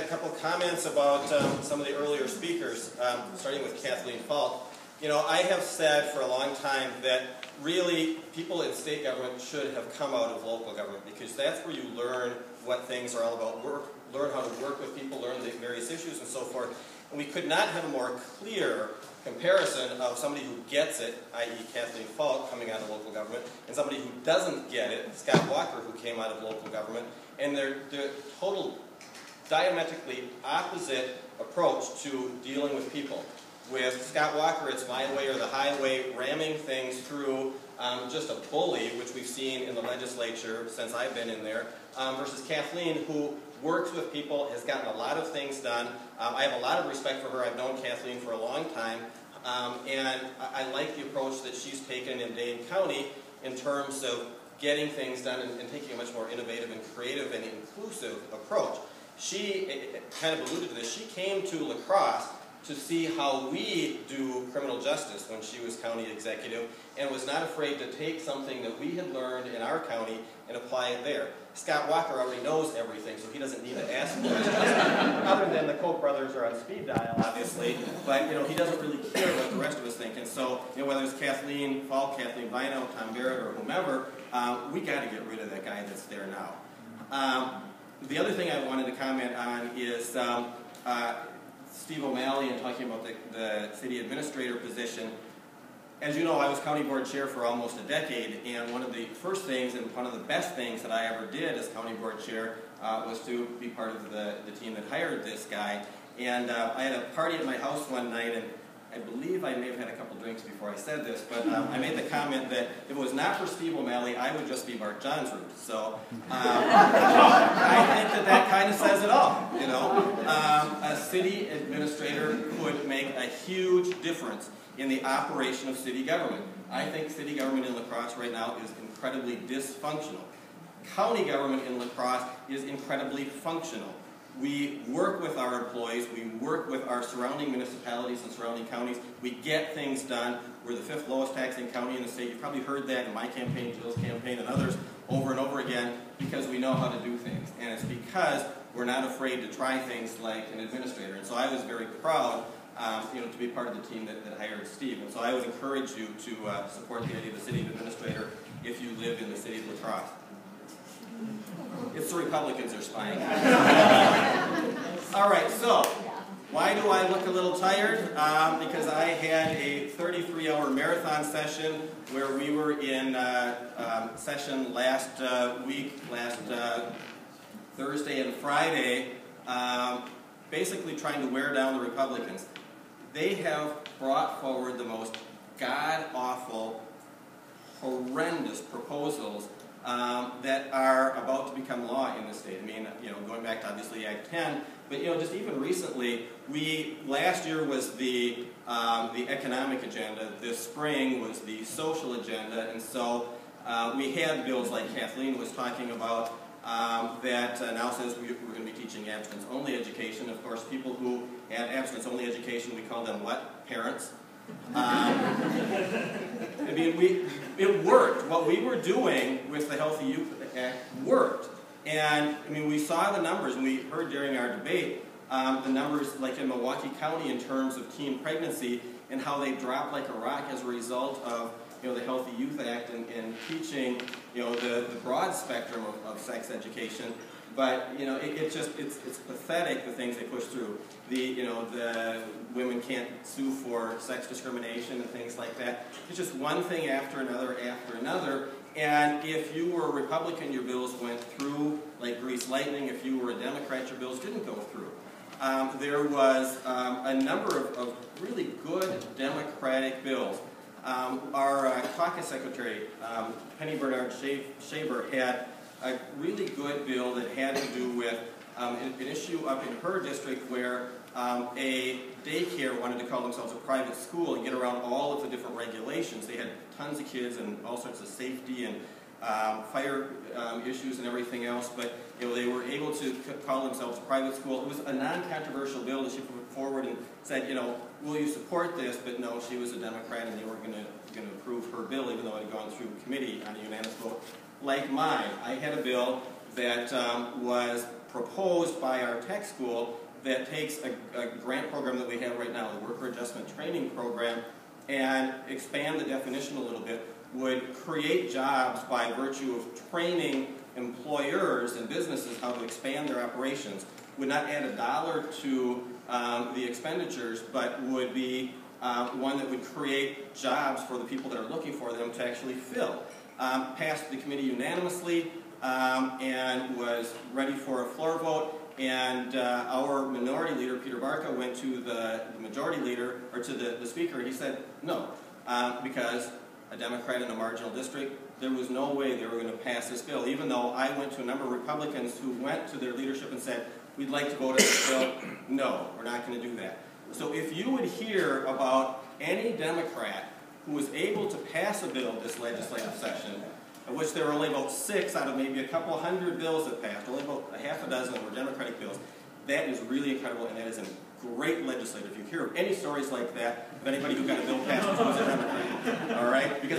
couple comments about some of the earlier speakers, starting with Kathleen Falk. You know, I have said for a long time that really people in state government should have come out of local government, because that's where you learn what things are all about, learn how to work with people, learn the various issues and so forth. And we could not have a more clear comparison of somebody who gets it, i.e. Kathleen Falk coming out of local government, and somebody who doesn't get it, Scott Walker, who came out of local government, and they're total diametrically opposite approach to dealing with people. With Scott Walker, it's my way or the highway, ramming things through, just a bully, which we've seen in the legislature since I've been in there, versus Kathleen, who works with people, has gotten a lot of things done. I have a lot of respect for her. I've known Kathleen for a long time, and I like the approach that she's taken in Dane County in terms of getting things done and taking a much more innovative and creative and inclusive approach. She kind of alluded to this. She came to La Crosse to see how we do criminal justice when she was county executive, and was not afraid to take something that we had learned in our county and apply it there. Scott Walker already knows everything, so he doesn't need to ask questions, other than the Koch brothers are on speed dial, obviously, but you know, he doesn't really care what the rest of us think. And so, you know, whether it's Kathleen Falk, Kathleen Vino, Tom Barrett, or whomever, we got to get rid of that guy that's there now. The other thing I wanted to comment on is Steve O'Malley, and talking about the city administrator position. As you know, I was county board chair for almost a decade, and one of the first things and one of the best things that I ever did as county board chair was to be part of the team that hired this guy. And I had a party at my house one night, and I believe I may have had a couple drinks before I said this, but I made the comment that if it was not for Steve O'Malley, I would just be Mark Johnsrud. So I think that kind of says it all. You know, a city administrator could make a huge difference in the operation of city government. I think city government in La Crosse right now is incredibly dysfunctional. County government in La Crosse is incredibly functional. We work with our employees, we work with our surrounding municipalities and surrounding counties, we get things done. We're the 5th lowest taxing county in the state. You've probably heard that in my campaign, Jill's campaign, and others over and over again, because we know how to do things. And it's because we're not afraid to try things like an administrator. And so I was very proud you know, to be part of the team that hired Steve. And so I would encourage you to support the idea of the city administrator if you live in the city of La Crosse. It's the Republicans are spying. All right, so why do I look a little tired? Because I had a 33-hour marathon session where we were in session last week, last Thursday and Friday, basically trying to wear down the Republicans. They have brought forward the most god-awful, horrendous proposals that are about to become law in the state. I mean, you know, going back to obviously Act 10, but you know, just even recently, last year was the economic agenda. This spring was the social agenda, and so we had bills like Kathleen was talking about that now says we're going to be teaching abstinence-only education. Of course, people who had abstinence-only education, we call them what? Parents. I mean, it worked. What we were doing with the Healthy Youth Act worked. And, I mean, we saw the numbers, and we heard during our debate the numbers, like in Milwaukee County, in terms of teen pregnancy, and how they dropped like a rock as a result of, you know, the Healthy Youth Act and teaching, you know, the broad spectrum of sex education. But, you know, it's pathetic, the things they push through. You know, the women can't sue for sex discrimination and things like that. It's just one thing after another after another. And if you were a Republican, your bills went through like grease lightning. If you were a Democrat, your bills didn't go through. There was a number of really good Democratic bills. Our caucus secretary, Penny Bernard Shaver, had a really good bill that had to do with an issue up in her district where a daycare wanted to call themselves a private school and get around all of the different regulations. They had tons of kids and all sorts of safety and fire issues and everything else, but you know, they were able to call themselves a private school. It was a non-controversial bill that she put forward and said, you know, will you support this? But no, she was a Democrat and they were going to approve her bill, even though it had gone through committee on a unanimous vote. Like mine, I had a bill that was proposed by our tech school that takes a grant program that we have right now, the Worker Adjustment Training Program, and expand the definition a little bit, would create jobs by virtue of training employers and businesses how to expand their operations. Would not add a dollar to the expenditures, but would be one that would create jobs for the people that are looking for them to actually fill. Passed the committee unanimously and was ready for a floor vote. And our minority leader, Peter Barca, went to the majority leader, or to the speaker, and he said no, because a Democrat in a marginal district, there was no way they were going to pass this bill, even though I went to a number of Republicans who went to their leadership and said, we'd like to vote on this bill. No, we're not going to do that. So if you would hear about any Democrat who was able to pass a bill this legislative session, of which there were only about 6 out of maybe a couple hundred bills that passed, only about a half a dozen were Democratic bills, that is really incredible, and that is a great legislator. If you hear of any stories like that, of anybody who got a bill passed who was a Democrat, all right? Because